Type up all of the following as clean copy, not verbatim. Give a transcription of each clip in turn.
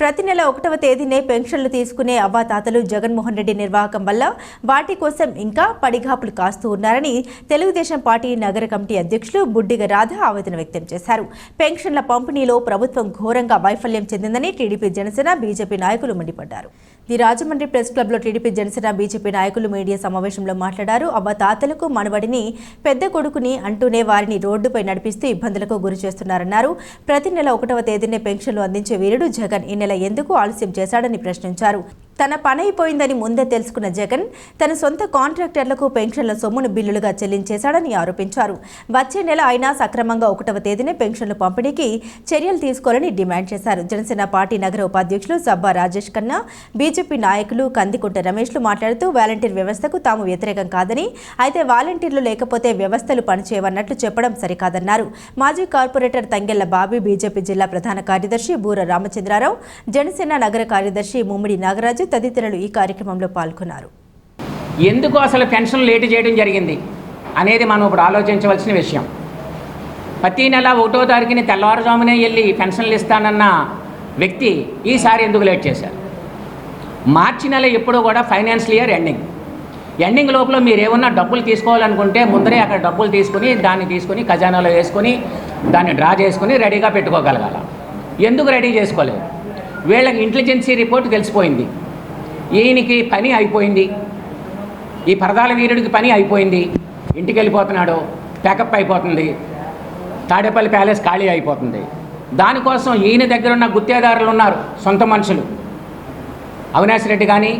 ప్రతి నెల 1వ తేదీనే పెన్షన్లు తీసుకునే అవ్వాతాతలు జగన్మోహన్ రెడ్డి నిర్వాహకం వల్ల వాటి కోసం ఇంకా పడిగాపులు కాస్తూ ఉన్నారని తెలుగుదేశం పార్టీ నగర కమిటీ అధ్యక్షులు బుడ్డిగ రాధ ఆవేదన వ్యక్తం చేశారు. పెన్షన్ల పంపిణీలో ప్రభుత్వం ఘోరంగా వైఫల్యం చెందిందని టీడీపీ జనసేన బీజేపీ నాయకులు మండిపడ్డారు. ది రాజమండ్రి ప్రెస్ క్లబ్లో టీడీపీ జనసేన బీజేపీ నాయకులు మీడియా సమావేశంలో మాట్లాడారు. అవ్వాతాతలకు మనవడిని పెద్ద కొడుకుని అంటూనే వారిని రోడ్డుపై నడిపిస్తూ ఇబ్బందులకు గురి చేస్తున్నారన్నారు. ప్రతి నెల 1వ తేదీనే పెన్షన్లు అందించే వీరుడు జగన్ ఈ నెల ఎందుకు ఆలస్యం చేశాడని ప్రశ్నించారు. తన పనైపోయిందని ముందే తెలుసుకున్న జగన్ తన సొంత కాంట్రాక్టర్లకు పెన్షన్ల సొమ్మును బిల్లులుగా చెల్లించేశాడని ఆరోపించారు. వచ్చే నెల అయినా సక్రమంగా 1వ తేదీనే పెన్షన్లు పంపిణీకి చర్యలు తీసుకోవాలని డిమాండ్ చేశారు. జనసేన పార్టీ నగర ఉపాధ్యక్షులు సబ్బా రాజేష్ కన్నా, బీజేపీ నాయకులు కందికుంట రమేష్లు మాట్లాడుతూ వాలంటీర్ వ్యవస్థకు తాము వ్యతిరేకం కాదని, అయితే వాలంటీర్లు లేకపోతే వ్యవస్థలు పనిచేయవన్నట్లు చెప్పడం సరికాదన్నారు. మాజీ కార్పొరేటర్ తంగెళ్ల బాబీ, బీజేపీ జిల్లా ప్రధాన కార్యదర్శి బూర రామచంద్రారావు, జనసేన నగర కార్యదర్శి ముమ్మిడి నాగరాజు తదితరులు ఈ కార్యక్రమంలో పాల్గొన్నారు. ఎందుకు అసలు పెన్షన్ లేట్ చేయడం జరిగింది అనేది మనం ఇప్పుడు ఆలోచించవలసిన విషయం. ప్రతి నెల 1వ తారీఖుని తెల్లవారుజామునే వెళ్ళి పెన్షన్లు ఇస్తానన్న వ్యక్తి ఈసారి ఎందుకు లేట్ చేశారు? మార్చి నెల ఎప్పుడూ కూడా ఫైనాన్షియల్ ఇయర్ ఎండింగ్ లోపల మీరు ఏమన్నా డబ్బులు తీసుకోవాలనుకుంటే ముందరే అక్కడ డబ్బులు తీసుకుని దాన్ని తీసుకుని ఖజానాలో వేసుకొని దాన్ని డ్రా చేసుకుని రెడీగా పెట్టుకోగలగాల. ఎందుకు రెడీ చేసుకోలేదు? వీళ్ళకి ఇంటెలిజెన్సీ రిపోర్ట్ తెలిసిపోయింది. ఈయనకి పని అయిపోయింది, ఈ పరదాల వీరుడికి పని అయిపోయింది, ఇంటికి వెళ్ళిపోతున్నాడు, ప్యాకప్ అయిపోతుంది, తాడేపల్లి ప్యాలెస్ ఖాళీ అయిపోతుంది. దానికోసం ఈయన దగ్గర ఉన్న గుత్తేదారులు ఉన్నారు, సొంత మనుషులు, అవినాష్ రెడ్డి కానీ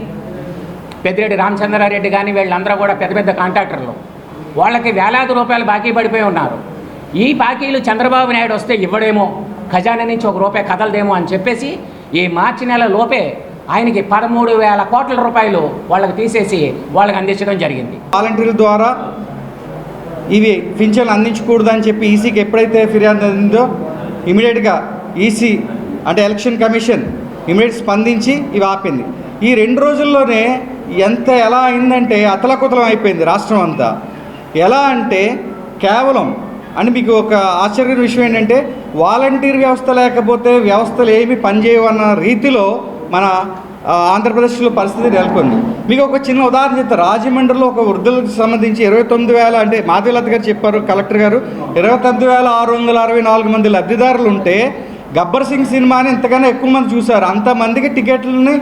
పెద్దిరెడ్డి రామచంద్రారెడ్డి కానీ, వీళ్ళందరూ కూడా పెద్ద పెద్ద కాంట్రాక్టర్లు. వాళ్ళకి వేలాది రూపాయలు బాకీ పడిపోయి ఉన్నారు. ఈ బాకీలు చంద్రబాబు నాయుడు వస్తే ఇవ్వడేమో, ఖజానా నుంచి ₹1 కదలదేమో అని చెప్పేసి ఈ మార్చి నెల లోపే ఆయనకి 13,000 కోట్ల రూపాయలు వాళ్ళకి తీసేసి వాళ్ళకి అందించడం జరిగింది. వాలంటీర్ల ద్వారా ఇవి పింఛన్లు అందించకూడదని చెప్పి ఈసీకి ఎప్పుడైతే ఫిర్యాదు అందిందో ఇమీడియట్గా ఈసీ అంటే ఎలక్షన్ కమిషన్ ఇమీడియట్ స్పందించి ఇవి ఆపింది. ఈ 2 రోజుల్లోనే ఎలా అయిందంటే అతలకుతలం అయిపోయింది రాష్ట్రం అంతా. ఎలా అంటే కేవలం అని మీకు ఒక ఆశ్చర్యకరమైన విషయం ఏంటంటే వాలంటీర్ వ్యవస్థ లేకపోతే వ్యవస్థలు ఏమి పనిచేయవన్న రీతిలో మన ఆంధ్రప్రదేశ్లో పరిస్థితి నెలకొంది. మీకు ఒక చిన్న ఉదాహరణ చెప్తారు. రాజమండ్రిలో ఒక వృద్ధులకు సంబంధించి 29,000 అంటే మాధవీలత గారు చెప్పారు, కలెక్టర్ గారు, 29,664 మంది లబ్ధిదారులు ఉంటే గబ్బర్ సింగ్ సినిమాని ఇంతకన్నా ఎక్కువ మంది చూశారు. అంతమందికి టికెట్లని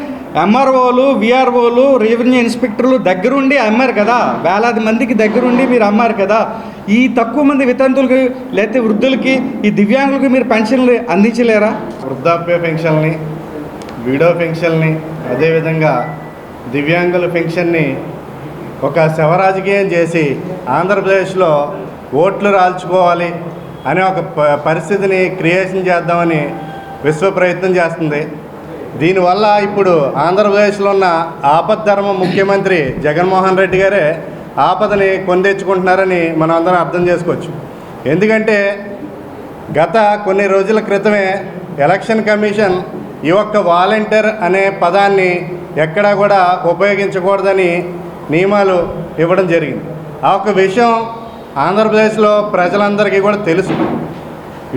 ఎంఆర్ఓలు, విఆర్ఓలు, రెవెన్యూ ఇన్స్పెక్టర్లు దగ్గరుండి అమ్మారు కదా, వేలాది మందికి దగ్గరుండి మీరు అమ్మారు కదా. ఈ తక్కువ మంది వితంతులకి లేకపోతే వృద్ధులకి, ఈ దివ్యాంగులకి మీరు పెన్షన్లు అందించలేరా? వృద్ధాప్య పెన్షన్ని, విడో పెన్షన్ని, అదేవిధంగా దివ్యాంగుల పెన్షన్ని ఒక శవరాజకీయం చేసి ఆంధ్రప్రదేశ్లో ఓట్లు రాల్చుకోవాలి అనే ఒక పరిస్థితిని క్రియేషన్ చేద్దామని విశ్వ ప్రయత్నం చేస్తుంది. దీనివల్ల ఇప్పుడు ఆంధ్రప్రదేశ్లో ఉన్న ఆపద్ధర్మ ముఖ్యమంత్రి జగన్మోహన్ రెడ్డి గారే ఆపదని కొని తెచ్చుకుంటున్నారని మనం అందరం అర్థం చేసుకోవచ్చు. ఎందుకంటే గత కొన్ని రోజుల క్రితమే ఎలక్షన్ కమిషన్ ఈ ఒక్క వాలంటీర్ అనే పదాన్ని ఎక్కడా కూడా ఉపయోగించకూడదని నియమాలు ఇవ్వడం జరిగింది. ఆ ఒక్క విషయం ఆంధ్రప్రదేశ్లో ప్రజలందరికీ కూడా తెలుసు.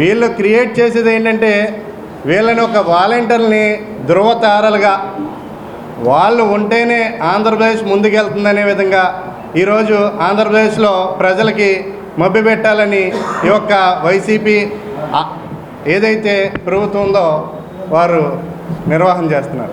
వీళ్ళు క్రియేట్ చేసేది ఏంటంటే వీళ్ళని ఒక వాలంటీర్ని ధృవతారలుగా వాళ్ళు ఉంటేనే ఆంధ్రప్రదేశ్ ముందుకెళ్తుందనే విధంగా ఈరోజు ఆంధ్రప్రదేశ్లో ప్రజలకి మభ్యపెట్టాలని ఈ యొక్క వైసీపీ ఏదైతే ప్రభుత్వం ఉందో వారు నిర్వహణ చేస్తున్నారు.